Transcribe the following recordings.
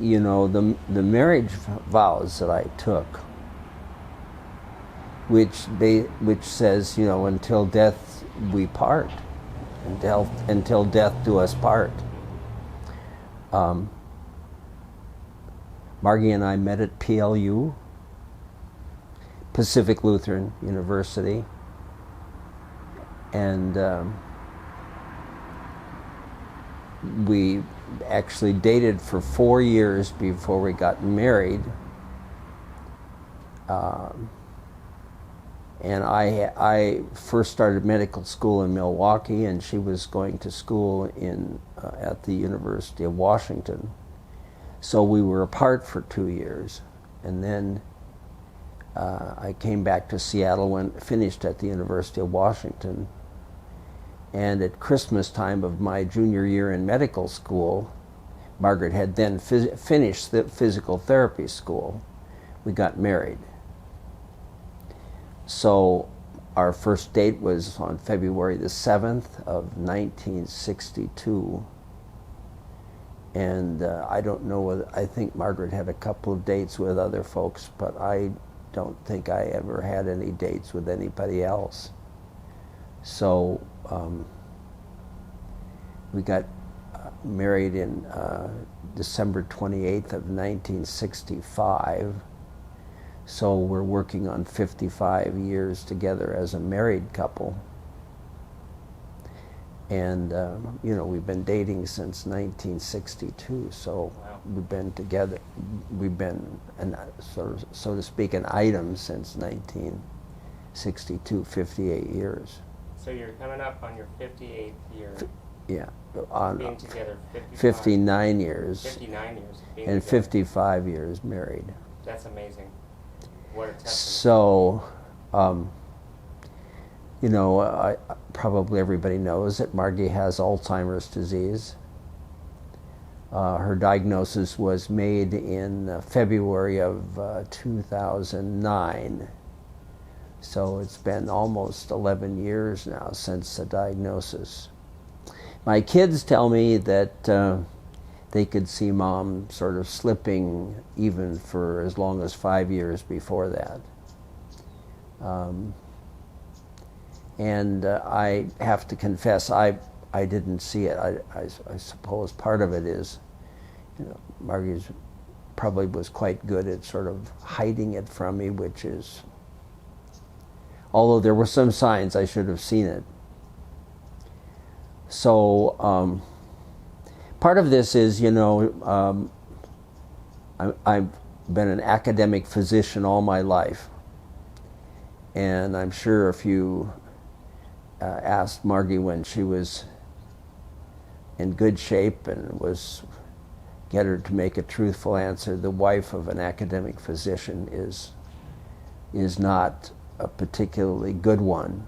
you know, the marriage vows that I took, which says, you know, until death we part, until death do us part. Margie and I met at PLU, Pacific Lutheran University, and we actually dated for 4 years before we got married. And I first started medical school in Milwaukee, and she was going to school at the University of Washington. So we were apart for 2 years, and then I came back to Seattle, finished at the University of Washington. And at Christmas time of my junior year in medical school, Margaret had then finished the physical therapy school. We got married. So our first date was on February the 7th of 1962. And I don't know whether, I think Margaret had a couple of dates with other folks, but I don't think I ever had any dates with anybody else. So we got married in December 28th of 1965. So we're working on 55 years together as a married couple. And, you know, we've been dating since 1962, so wow. We've been together, we've been, so to speak, an item since 1962, 58 years. So you're coming up on your 58th year. Yeah. Being together 59 years. 59 years. And together. 55 years married. That's amazing. What a testament. So, you know, probably everybody knows that Margie has Alzheimer's disease. Her diagnosis was made in February of 2009. So it's been almost 11 years now since the diagnosis. My kids tell me that they could see Mom sort of slipping even for as long as 5 years before that. And I have to confess, I didn't see it. I suppose part of it is, you know, Margie probably was quite good at sort of hiding it from me, which is, although there were some signs I should have seen it. So part of this is, you know, I've been an academic physician all my life. And I'm sure if you asked Margie when she was in good shape and get her to make a truthful answer, the wife of an academic physician is not a particularly good one.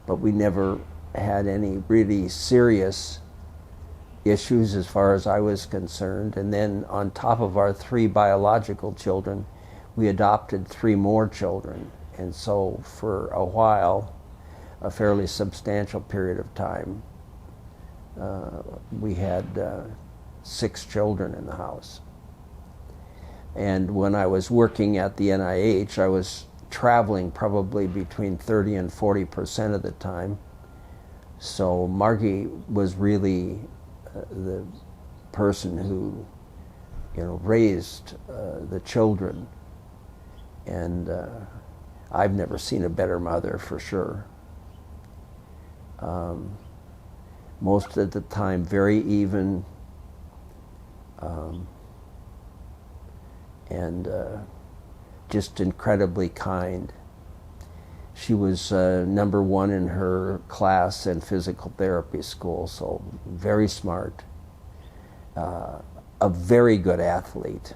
But we never had any really serious issues as far as I was concerned. And then on top of our 3 biological children, we adopted 3 more children. And so for a while, a fairly substantial period of time, we had 6 children in the house. And when I was working at the NIH, I was traveling probably between 30 and 40% of the time. So Margie was really the person who, you know, raised the children. And I've never seen a better mother, for sure. Most of the time very even, and just incredibly kind. She was number 1 in her class in physical therapy school, so very smart. A very good athlete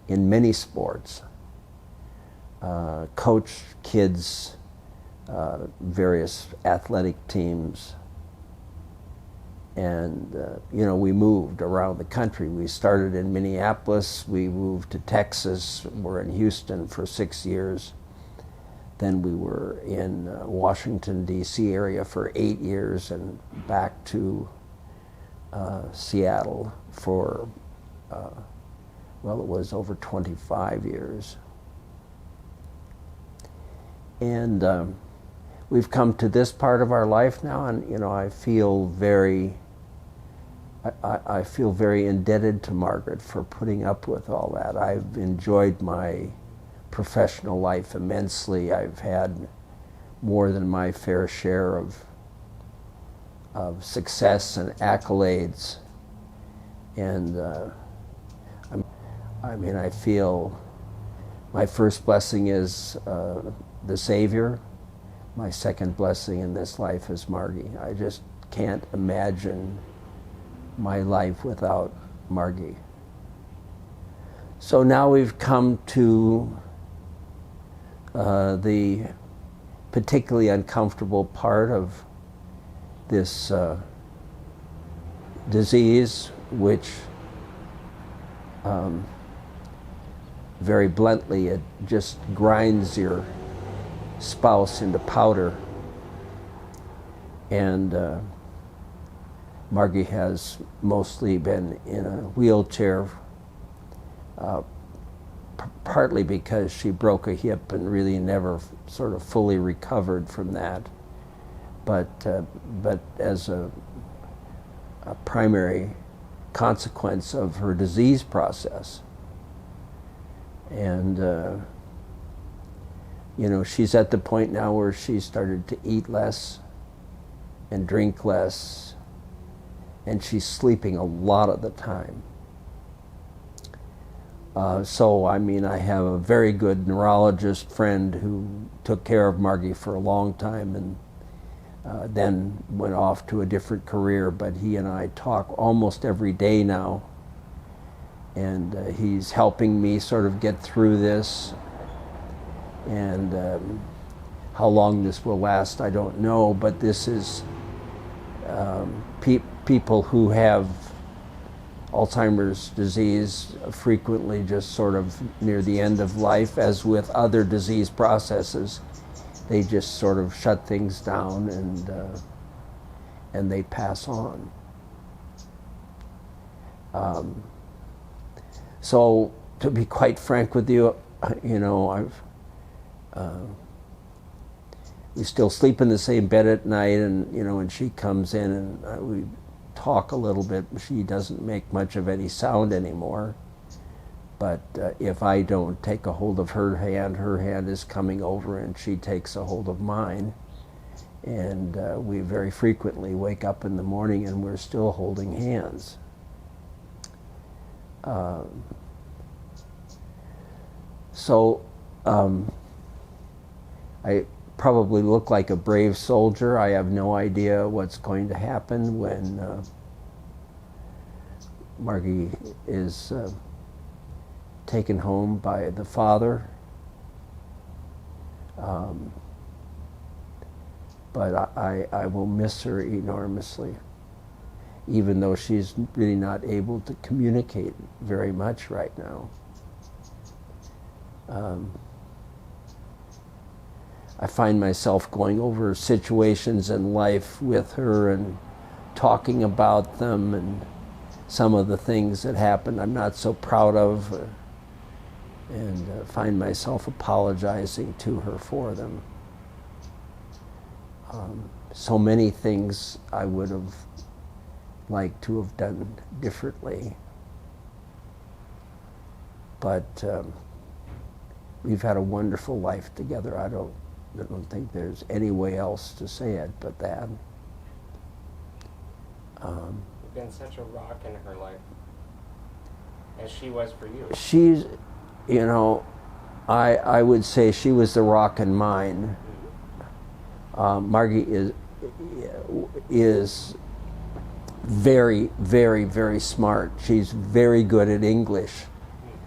in many sports. Coached kids, various athletic teams. And, you know, we moved around the country. We started in Minneapolis, we moved to Texas, we're in Houston for 6 years. Then we were in Washington, D.C. area for 8 years and back to Seattle for, well, it was over 25 years. And we've come to this part of our life now, and you know, I feel very indebted to Margaret for putting up with all that. I've enjoyed my professional life immensely. I've had more than my fair share of success and accolades, and I mean, I feel my first blessing is the Savior. My second blessing in this life is Margie. I just can't imagine my life without Margie. So now we've come to the particularly uncomfortable part of this disease, which very bluntly, it just grinds your spouse into powder. And Margie has mostly been in a wheelchair, partly because she broke a hip and really never sort of fully recovered from that, but as a primary consequence of her disease process. And you know, she's at the point now where she's started to eat less and drink less, and she's sleeping a lot of the time. So, I mean, I have a very good neurologist friend who took care of Margie for a long time and then went off to a different career, but he and I talk almost every day now, and he's helping me sort of get through this. And how long this will last, I don't know, but this is people who have Alzheimer's disease frequently just sort of near the end of life, as with other disease processes, they just sort of shut things down and they pass on. So to be quite frank with you, you know, we still sleep in the same bed at night, and you know, when she comes in and we talk a little bit, she doesn't make much of any sound anymore. But if I don't take a hold of her hand is coming over and she takes a hold of mine. And we very frequently wake up in the morning and we're still holding hands. I probably look like a brave soldier. I have no idea what's going to happen when Margie is taken home by the father. But I will miss her enormously, even though she's really not able to communicate very much right now. I find myself going over situations in life with her and talking about them, and some of the things that happened I'm not so proud of, and find myself apologizing to her for them. So many things I would have liked to have done differently, but we've had a wonderful life together. I don't think there's any way else to say it but that. You've been such a rock in her life, as she was for you. She's, you know, I would say she was the rock in mine. Margie is very, very, very smart. She's very good at English.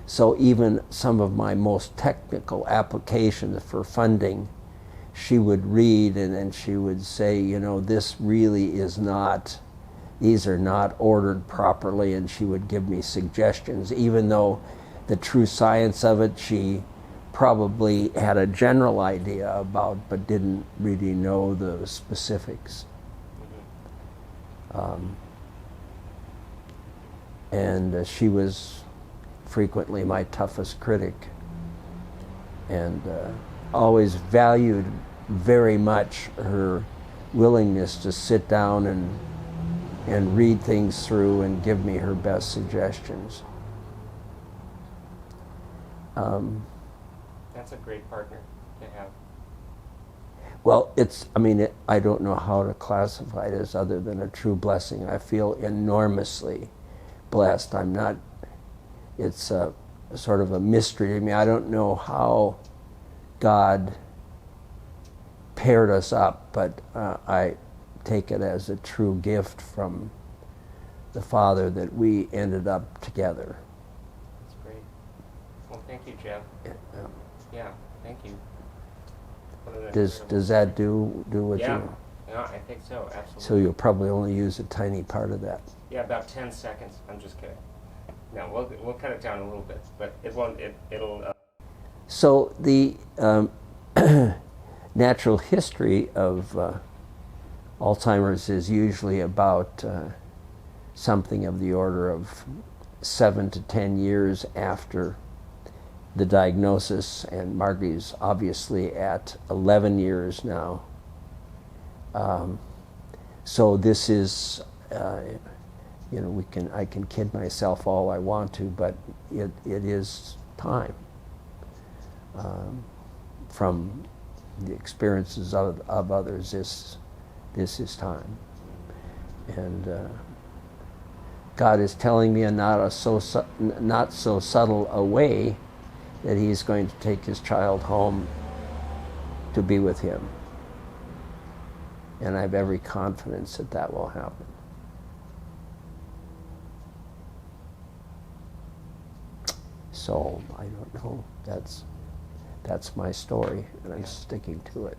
So even some of my most technical applications for funding, she would read and then she would say, you know, this really is not, these are not ordered properly, and she would give me suggestions, even though the true science of it she probably had a general idea about, but didn't really know the specifics. And she was frequently my toughest critic, and always valued very much her willingness to sit down and read things through and give me her best suggestions. That's a great partner to have. Well, I don't know how to classify it as other than a true blessing. I feel enormously blessed. It's a sort of a mystery to me. I don't know how God paired us up, but I take it as a true gift from the Father that we ended up together. That's great. Well, thank you, Jeff. Yeah, thank you. Does that do what you? Yeah, I think so, absolutely. So you'll probably only use a tiny part of that. Yeah, about 10 seconds. I'm just kidding. No, we'll cut it down a little bit, but it won't. It'll. So the natural history of Alzheimer's is usually about something of the order of 7 to 10 years after the diagnosis, and Margie's obviously at 11 years now. So this is, I can kid myself all I want to, but it is time. From the experiences of others, this is time. And God is telling me in not so subtle a way that He's going to take His child home to be with Him. And I have every confidence that that will happen. So I don't know. That's my story, and I'm sticking to it.